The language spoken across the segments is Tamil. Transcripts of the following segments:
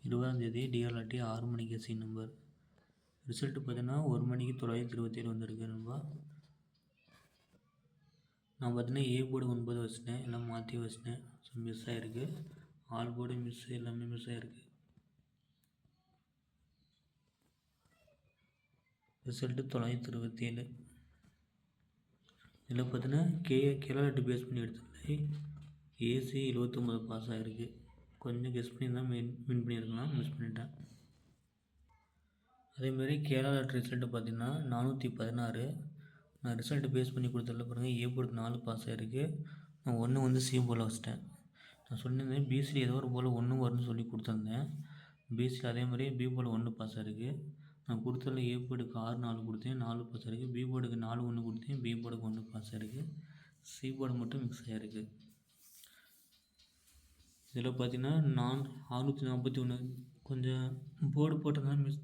20ஆம் டிஆர்எல்டி 6 மணிக்கு எஸ்சி நம்பர். ரிசல்ட்டு பார்த்தீங்கன்னா 1 மணிக்கு 927 வந்திருக்கு நண்பா. நான் பார்த்தீங்கன்னா ஏ போர்டு 9 வச்சுட்டேன், எல்லாம் மாற்றி வச்சுட்டேன். ஸோ மிஸ் ஆகிருக்கு. ஆல் போர்டு மிஸ், எல்லாமே மிஸ் ஆகிருக்கு. ரிசல்ட்டு 927. இதில் பார்த்தீங்கன்னா கேரளாட்டு பேஸ் பண்ணி எடுத்தது ஏசி 79 பாஸ் ஆகிருக்கு. கொஞ்சம் கெஸ் பண்ணி தான் வின் பண்ணியிருக்கலாம், மிஸ் பண்ணிட்டேன். அதேமாதிரி கேரளாட்டு ரிசல்ட்டு பார்த்தீங்கன்னா 416. நான் ரிசல்ட்டு பேஸ் பண்ணி கொடுத்ததில் பாருங்கள், ஏ போர்டுக்கு 4 பாஸ் ஆகிருக்கு. நான் 1 வந்து சி போர்டில் வச்சிட்டேன். நான் சொல்லியிருந்தேன் பிசியில் ஏதோ ஒரு போல் 1 வரும்னு சொல்லி கொடுத்துருந்தேன். பிசியில் அதே மாதிரி பி போர்டு 1 பாஸ் ஆகிருக்கு. நான் கொடுத்ததில் ஏ போர்டுக்கு 6-4 கொடுத்தேன், 4 பாஸ் ஆகிருக்கு. பி போர்டுக்கு 4-1 கொடுத்தேன், பி போர்டுக்கு 1 பாஸ் ஆகிருக்கு. சி போர்டு மட்டும் மிக்ஸ் ஆகிருக்கு. இதில் பார்த்தீங்கன்னா 641 கொஞ்சம் போர்டு போட்டதான் மிஸ்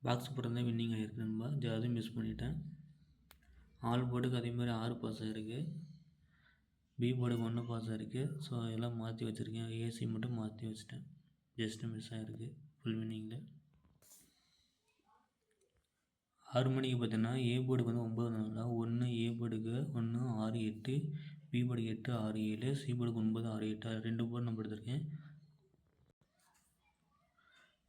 பாக்ஸ் போட்டிருந்தேன், வின்னிங் ஆகிருக்கு நண்பா. அதுவும் மிஸ் பண்ணிட்டேன். ஆல் போர்டுக்கு அதேமாதிரி 6 பாஸ் ஆகிருக்கு. பி போர்டுக்கு 1 பாஸ் ஆகிருக்கு. ஸோ எல்லாம் மாற்றி வச்சுருக்கேன். ஏசி மட்டும் மாற்றி வச்சுட்டேன், ஜஸ்ட்டு மிஸ் ஆகிருக்கு ஃபுல் வின்னிங்கில். 6 மணிக்கு பார்த்தீங்கன்னா ஏ போர்டுக்கு வந்து 9 1 ஏ போர்டுக்கு 1 6 8, பி போர்டுக்கு 8 6 7, சி போர்டுக்கு 9 6 8, 2 போர்டு நம்ம எடுத்திருக்கேன்.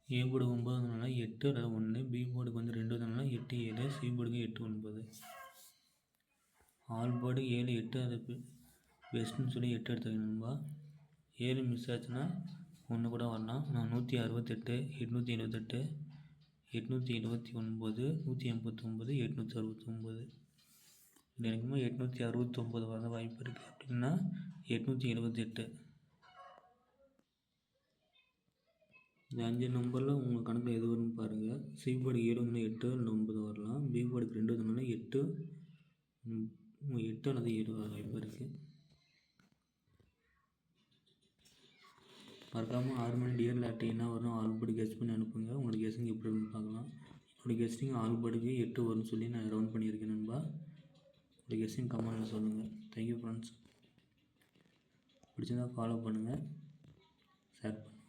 ஏ போர்டுக்கு 9 8 1, பி போர்டுக்கு வந்து 2 8 7, சி போர்டுக்கு 8 9. ஆல் போர்டு 7 8 அதுக்கு பெஸ்ட்டுன்னு சொல்லி 8 எடுத்துக்கணும்பா. 7 மிஸ் ஆச்சுன்னா 1 கூட வரலாம். நான் 168 878 879 189 869 எனக்குமே 869 வர வாய்ப்பு இருக்குது. அப்படின்னா 878. இந்த 5 நம்பரில் உங்கள் கணக்கில் எது வரும்னு பாருங்கள். சி போர்டு 7 வந்து 8 இல்லை 9 வரலாம். பி போர்டுக்கு 2 வந்தோம்னா 8 அல்லது 7 வர வாய்ப்பு இருக்குது. மறக்காமல் 6 மணி டிஆர்எல்டி என்ன வரும் ஆல் போர்டு கெஸ்ட் பண்ணி அனுப்புங்க. உங்களோட கெஸ்டிங் எப்படி இருக்குன்னு பார்க்கலாம். என்னோடய கெஸ்டிங் ஆல் போர்டுக்கு 8 வரும்னு சொல்லி நான் ரவுண்ட் பண்ணியிருக்கேன் நண்பா. உங்களோட கெஸ்டிங் கமெண்ட்டில் சொல்லுங்கள். Thank you friends. பிடிச்சிருந்தால் ஃபாலோ பண்ணுங்கள், ஷேர் பண்ணுங்கள்.